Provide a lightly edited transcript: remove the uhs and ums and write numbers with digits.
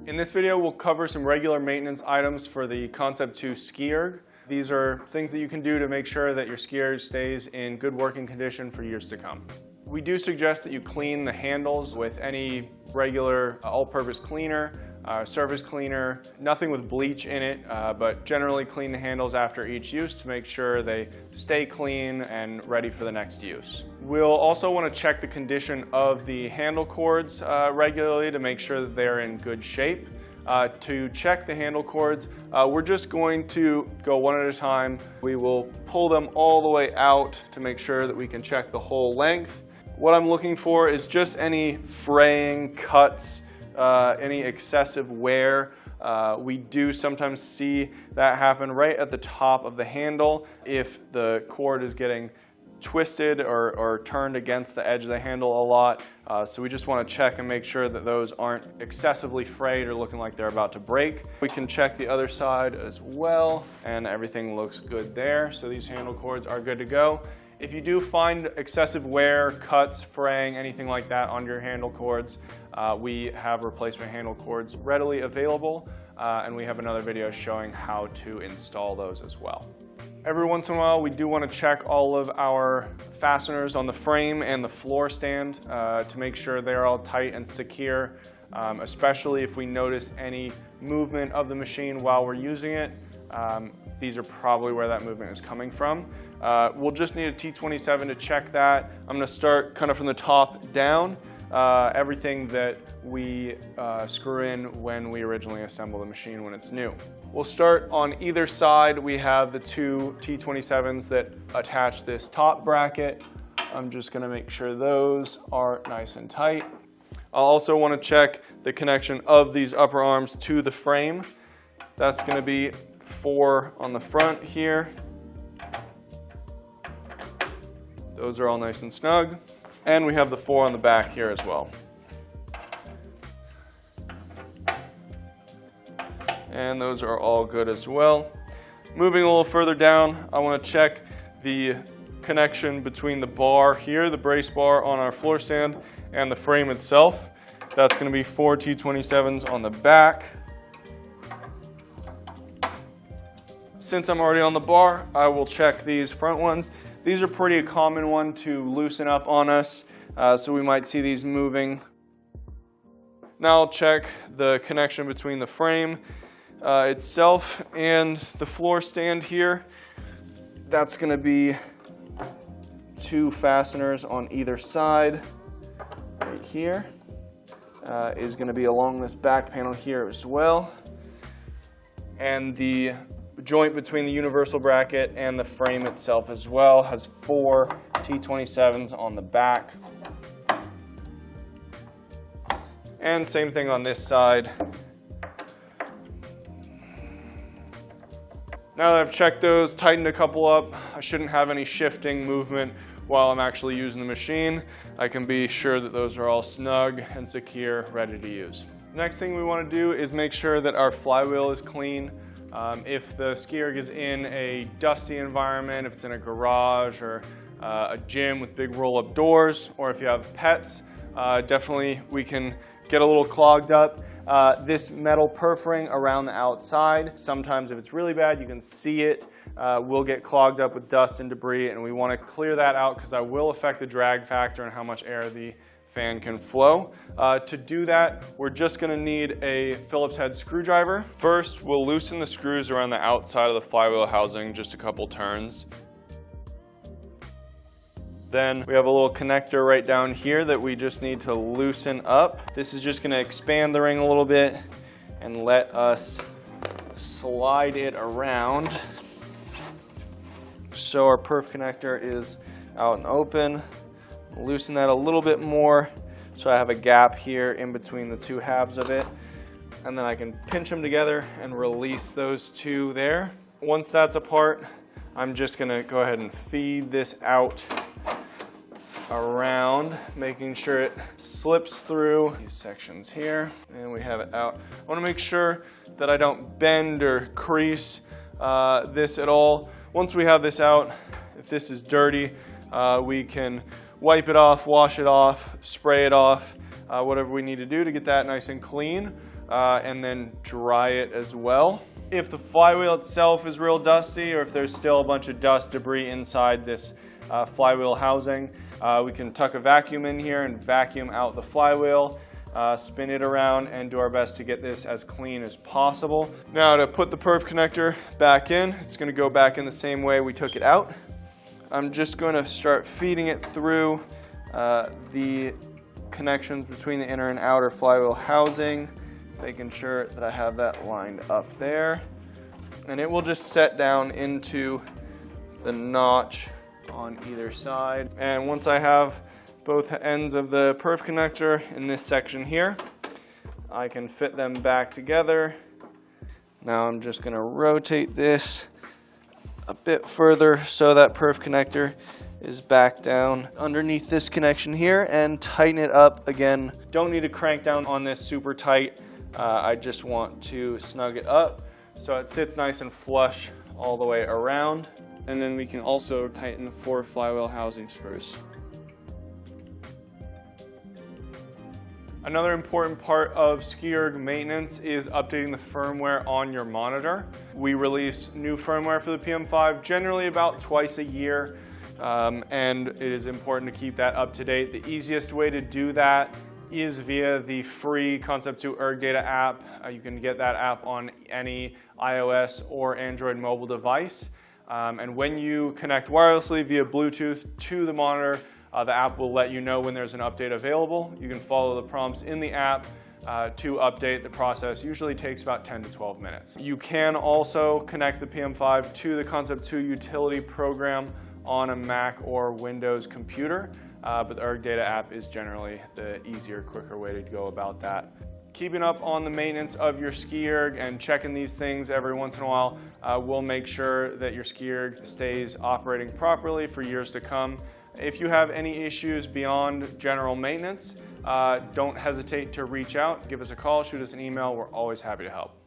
In this video, we'll cover some regular maintenance items for the Concept2 SkiErg. These are things that you can do to make sure that your SkiErg stays in good working condition for years to come. We do suggest that you clean the handles with any regular all-purpose cleaner, surface cleaner, nothing with bleach in it, but generally clean the handles after each use to make sure they stay clean and ready for the next use. We'll also want to check the condition of the handle cords regularly to make sure that they're in good shape. To check the handle cords, we're just going to go one at a time. We will pull them all the way out to make sure that we can check the whole length. What I'm looking for is just any fraying, cuts, any excessive wear. We do sometimes see that happen right at the top of the handle if the cord is getting twisted or turned against the edge of the handle a lot. So we just want to check and make sure that those aren't excessively frayed or looking like they're about to break. We can check the other side as well, and everything looks good there. So these handle cords are good to go. If you do find excessive wear, cuts, fraying, anything like that on your handle cords, we have replacement handle cords readily available, and we have another video showing how to install those as well. Every once in a while, we do want to check all of our fasteners on the frame and the floor stand to make sure they're all tight and secure, especially if we notice any movement of the machine while we're using it. These are probably where that movement is coming from. We'll just need a T27 to check that. I'm going to start kind of from the top down, everything that we screw in when we originally assemble the machine when it's new. We'll start on either side. We have the two T27s that attach this top bracket. I'm just going to make sure those are nice and tight. I'll also want to check the connection of these upper arms to the frame. That's going to be 4 on the front here. Those are all nice and snug. And we have the 4 on the back here as well. And those are all good as well. Moving a little further down, I want to check the connection between the bar here, the brace bar on our floor stand, and the frame itself. That's going to be 4 T27s on the back. Since I'm already on the bar, I will check these front ones. These are pretty common one to loosen up on us, so we might see these moving. Now I'll check the connection between the frame itself and the floor stand here. That's going to be 2 fasteners on either side. Right here is going to be along this back panel here as well. And the joint between the universal bracket and the frame itself as well has 4 T27s on the back. And same thing on this side. Now that I've checked those, tightened a couple up, I shouldn't have any shifting movement while I'm actually using the machine. I can be sure that those are all snug and secure, ready to use. Next thing we want to do is make sure that our flywheel is clean. If the SkiErg is in a dusty environment, if it's in a garage or a gym with big roll-up doors, or if you have pets, definitely we can get a little clogged up. This metal perforing around the outside, sometimes if it's really bad, you can see it, will get clogged up with dust and debris, and we want to clear that out because that will affect the drag factor and how much air the fan can flow. To do that, we're just going to need a Phillips head screwdriver. First, we'll loosen the screws around the outside of the flywheel housing just a couple turns. Then we have a little connector right down here that we just need to loosen up. This is just going to expand the ring a little bit and let us slide it around. So our perf connector is out and open. Loosen that a little bit more so I have a gap here in between the 2 halves of it. And then I can pinch them together and release those 2 there. Once that's apart, I'm just going to go ahead and feed this out around, making sure it slips through these sections here, and we have it out. I want to make sure that I don't bend or crease this at all. Once we have this out, if this is dirty, we can wipe it off, wash it off, spray it off, whatever we need to do to get that nice and clean. and then dry it as well. If the flywheel itself is real dusty, or if there's still a bunch of dust debris inside this flywheel housing, we can tuck a vacuum in here and vacuum out the flywheel, spin it around, and do our best to get this as clean as possible. Now to put the perf connector back in, it's going to go back in the same way we took it out. I'm just going to start feeding it through the connections between the inner and outer flywheel housing, making sure that I have that lined up there. And it will just set down into the notch on either side. And once I have both ends of the perf connector in this section here, I can fit them back together. Now I'm just going to rotate this a bit further so that perf connector is back down underneath this connection here, and tighten it up again. Don't need to crank down on this super tight. I just want to snug it up so it sits nice and flush all the way around. And then we can also tighten the 4 flywheel housing screws. Another important part of SkiErg maintenance is updating the firmware on your monitor. We release new firmware for the PM5 generally about twice a year, and it is important to keep that up to date. The easiest way to do that is via the free Concept2 SkiErg의 app. You can get that app on any iOS or Android mobile device. And when you connect wirelessly via Bluetooth to the monitor, the app will let you know when there's an update available. You can follow the prompts in the app to update. The process usually takes about 10 to 12 minutes. You can also connect the PM5 to the Concept2 utility program on a Mac or Windows computer, but the SkiErg의 app is generally the easier, quicker way to go about that. Keeping up on the maintenance of your SkiErg and checking these things every once in a while will make sure that your SkiErg stays operating properly for years to come. If you have any issues beyond general maintenance, don't hesitate to reach out, give us a call, shoot us an email. We're always happy to help.